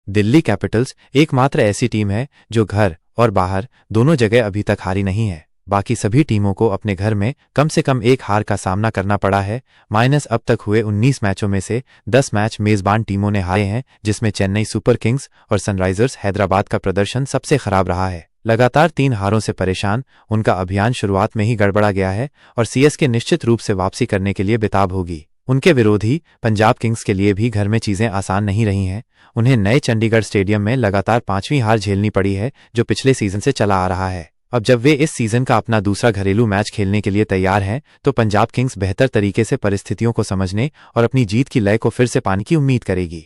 Delhi Capitals एकमात्र ऐसी team है जो घर और बाहर दोनों जगह अभी तक हारी नहीं है। बाकी सभी टीमों को अपने घर में कम से कम एक हार का सामना करना पड़ा है। माइनस अब तक हुए 19 मैचों में से 10 मैच मेजबान टीमों ने हारे हैं, जिसमें चेन्नई सुपर किंग्स और सनराइजर्स हैदराबाद का प्रदर्शन सबसे खराब रहा है। लगातार 3 हारों से परेशान उनका अभियान शुरुआत में ही गड़बड़ा गया है और सीएसके निश्चित रूप से वापसी करने के लिए बेताब होगी। उनके विरोधी पंजाब किंग्स के लिए भी घर में चीजें आसान नहीं रही हैं। उन्हें नए चंडीगढ़ स्टेडियम में लगातार 5वीं हार झेलनी पड़ी है, जो पिछले सीजन से चला आ रहा है। अब जब वे इस सीजन का अपना दूसरा घरेलू मैच खेलने के लिए तैयार हैं, तो पंजाब किंग्स बेहतर तरीके से परिस्थितियों को समझने और अपनी जीत की लय को फिर से पाने की उम्मीद करेगी।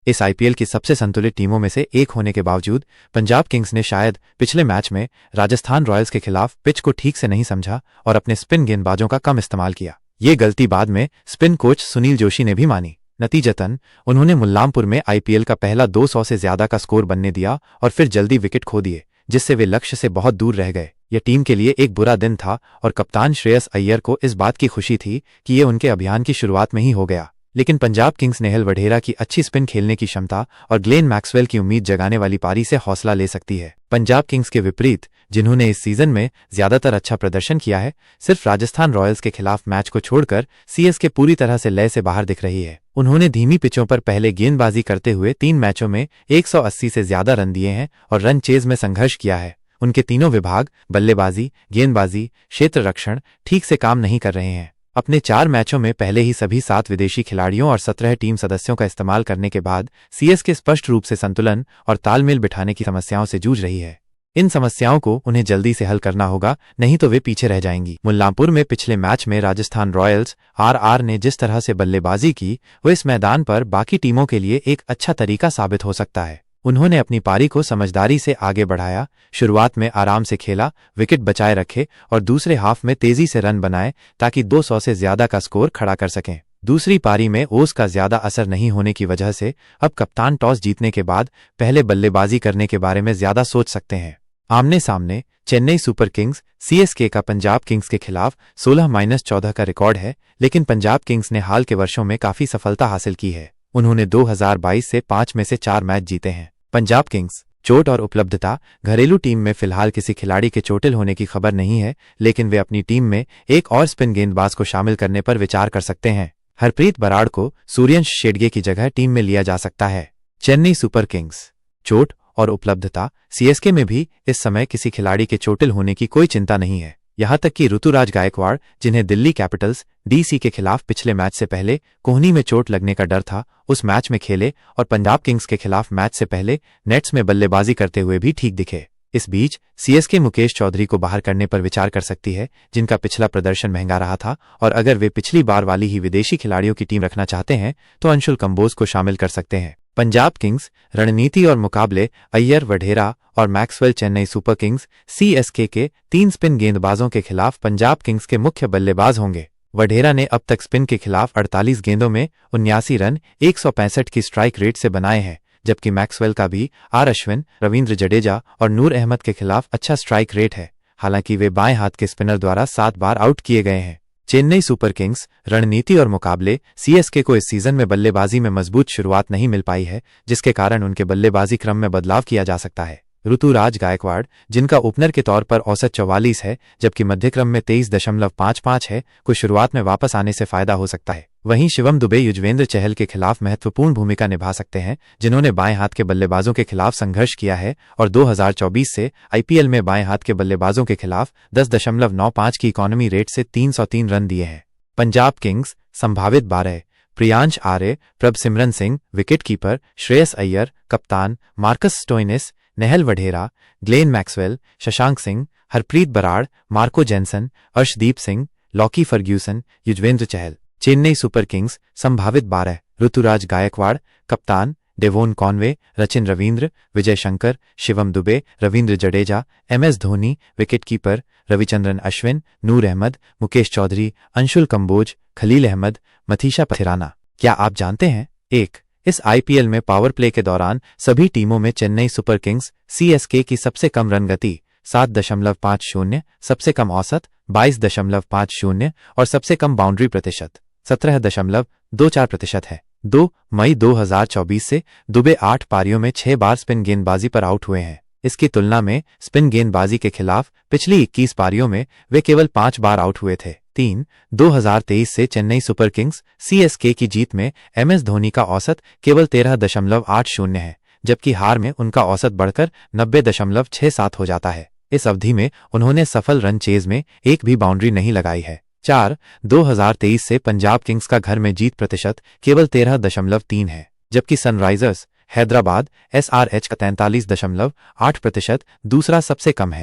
इस आईपीएल की सबसे संतुलित टीमों में से एक होने के बावजूद पंजाब किंग्स ने शायद पिछले मैच में राजस्थान रॉयल्स के खिलाफ पिच को ठीक से नहीं समझा और अपने स्पिन गेंदबाजों का कम इस्तेमाल किया। ये गलती बाद में स्पिन कोच सुनील जोशी ने भी मानी। नतीजतन उन्होंने मुल्लामपुर में आईपीएल का पहला 200 से ज्यादा का स्कोर बनने दिया और फिर जल्दी विकेट खो दिए, जिससे वे लक्ष्य से बहुत दूर रह गए। यह टीम के लिए एक बुरा दिन था और कप्तान श्रेयस अय्यर को इस बात की खुशी थी कि ये उनके अभियान की शुरुआत में ही हो गया। लेकिन पंजाब किंग्स नेहल वढेरा की अच्छी स्पिन खेलने की क्षमता और ग्लेन मैक्सवेल की उम्मीद जगाने वाली पारी से हौसला ले सकती है। पंजाब किंग्स के विपरीत, जिन्होंने इस सीजन में ज्यादातर अच्छा प्रदर्शन किया है, सिर्फ राजस्थान रॉयल्स के खिलाफ मैच को छोड़कर सीएसके पूरी तरह से लय से बाहर दिख रही है। उन्होंने धीमी पिचों पर पहले गेंदबाजी करते हुए 3 मैचों में 180 से ज्यादा रन दिए हैं और रन चेज में संघर्ष किया है। उनके तीनों विभाग बल्लेबाजी, गेंदबाजी, क्षेत्र रक्षण ठीक से काम नहीं कर रहे हैं। अपने 4 मैचों में पहले ही सभी 7 विदेशी खिलाड़ियों और 17 टीम सदस्यों का इस्तेमाल करने के बाद सीएसके स्पष्ट रूप से संतुलन और तालमेल बिठाने की समस्याओं से जूझ रही है। इन समस्याओं को उन्हें जल्दी से हल करना होगा, नहीं तो वे पीछे रह जाएंगी। मुल्लामपुर में पिछले मैच में राजस्थान रॉयल्स आरआर ने जिस तरह से बल्लेबाजी की, वो इस मैदान पर बाकी टीमों के लिए एक अच्छा तरीका साबित हो सकता है। उन्होंने अपनी पारी को समझदारी से आगे बढ़ाया, शुरुआत में आराम से खेला, विकेट बचाए रखे और दूसरे हाफ में तेजी से रन बनाए ताकि 200 से ज्यादा का स्कोर खड़ा कर सकें। दूसरी पारी में ओस का ज्यादा असर नहीं होने की वजह से अब कप्तान टॉस जीतने के बाद पहले बल्लेबाजी करने के बारे में ज्यादा सोच सकते हैं। आमने सामने चेन्नई सुपर किंग्स सीएसके का पंजाब किंग्स के खिलाफ 16-14 का रिकॉर्ड है, लेकिन पंजाब किंग्स ने हाल के वर्षों में काफी सफलता हासिल की है। उन्होंने 2022 से 5 में से 4 मैच जीते हैं। पंजाब किंग्स चोट और उपलब्धता। घरेलू टीम में फिलहाल किसी खिलाड़ी के चोटिल होने की खबर नहीं है, लेकिन वे अपनी टीम में एक और स्पिन गेंदबाज को शामिल करने पर विचार कर सकते हैं। हरप्रीत बराड़ को सूर्यवंश शेडगे की जगह टीम में लिया जा सकता है। चेन्नई सुपर किंग्स चोट और उपलब्धता। सीएसके में भी इस समय किसी खिलाड़ी के चोटिल होने की कोई चिंता नहीं है। यहां तक कि ऋतुराज गायकवाड़, जिन्हें दिल्ली कैपिटल्स डीसी के खिलाफ पिछले मैच से पहले कोहनी में चोट लगने का डर था, उस मैच में खेले और पंजाब किंग्स के खिलाफ मैच से पहले नेट्स में बल्लेबाजी करते हुए भी ठीक दिखे। इस बीच सीएसके मुकेश चौधरी को बाहर करने पर विचार कर सकती है, जिनका पिछला प्रदर्शन महंगा रहा था, और अगर वे पिछली बार वाली ही विदेशी खिलाड़ियों की टीम रखना चाहते हैं तो अंशुल कंबोज को शामिल कर सकते हैं। पंजाब किंग्स रणनीति और मुकाबले। अय्यर, वढेरा और Maxwell Chennai Super Kings CSK के 3 स्पिन गेंदबाजों के खिलाफ पंजाब किंग्स के मुख्य बल्लेबाज होंगे। वढेरा ने अब तक स्पिन के खिलाफ 48 गेंदों में 79 रन 165 की स्ट्राइक रेट से बनाए हैं, जबकि मैक्सवेल का भी आर अश्विन, रविंद्र जडेजा और नूर अहमद के खिलाफ अच्छा स्ट्राइक रेट है, हालांकि वे बाएं हाथ के स्पिनर द्वारा 7 बार आउट किए गए हैं। चेन्नई सुपर किंग्स रणनीति और मुकाबले। सीएसके को इस सीजन में बल्लेबाजी में मजबूत शुरुआत नहीं मिल पाई है, जिसके कारण उनके बल्लेबाजी क्रम में बदलाव किया जा सकता है। ऋतुराज गायकवाड़, जिनका ओपनर के तौर पर औसत 44 है जबकि मध्यक्रम में 23.55 है, को शुरुआत में वापस आने से फायदा हो सकता है। वहीं शिवम दुबे युजवेंद्र चहल के खिलाफ महत्वपूर्ण भूमिका निभा सकते हैं, जिन्होंने बाएं हाथ के बल्लेबाजों के खिलाफ संघर्ष किया है और 2024 से आईपीएल में बाएं हाथ के बल्लेबाजों के खिलाफ 10.95 की इकोनॉमी रेट से 303 रन दिए हैं। पंजाब किंग्स संभावित 12। प्रियांश आर्य, प्रभसिमरन सिंह विकेटकीपर, श्रेयस अय्यर कप्तान, Marcus Stoinis, Nehal Wadhera, Glenn Maxwell, Shashank Singh, Harpreet Brar, Marco Jansen, Arshdeep Singh, Lockie Ferguson, Yuzvendra Chahal. Chennai Super Kings संभावित 12। ऋतुराज गायकवाड़ कप्तान, Devon Conway, Rachin Ravindra, Vijay Shankar, Shivam Dube, Ravindra Jadeja, MS Dhoni wicketkeeper, Ravichandran Ashwin, Noor Ahmad, Mukesh Choudhary, Anshul Kamboj, Khaleel Ahmed, Matheesha Pathirana. क्या आप जानते हैं? 1. इस आईपीएल में पावर प्ले के दौरान सभी टीमों में चेन्नई सुपर किंग्स सीएसके की सबसे कम रन गति 7.50, सबसे कम औसत 22.50 और सबसे कम बाउंड्री प्रतिशत 17.24% है। 2 मई 2024 से दुबे 8 पारियों में 6 बार स्पिन गेंदबाजी पर आउट हुए हैं। इसकी तुलना में स्पिन गेंदबाजी के खिलाफ पिछली 21 पारियों में वे केवल 5 बार आउट हुए थे। 3 2023 से चेन्नई सुपर किंग्स सीएसके की जीत में एमएस धोनी का औसत केवल 13.80 है, जबकि हार में उनका औसत बढ़कर 90.67 हो जाता है। इस अवधि में उन्होंने सफल रन चेज में एक भी बाउंड्री नहीं लगाई है। 4 2023 से पंजाब किंग्स का घर में जीत प्रतिशत केवल 13.3 है, जबकि सनराइजर्स हैदराबाद एसआरएच का 43.8% दूसरा सबसे कम है।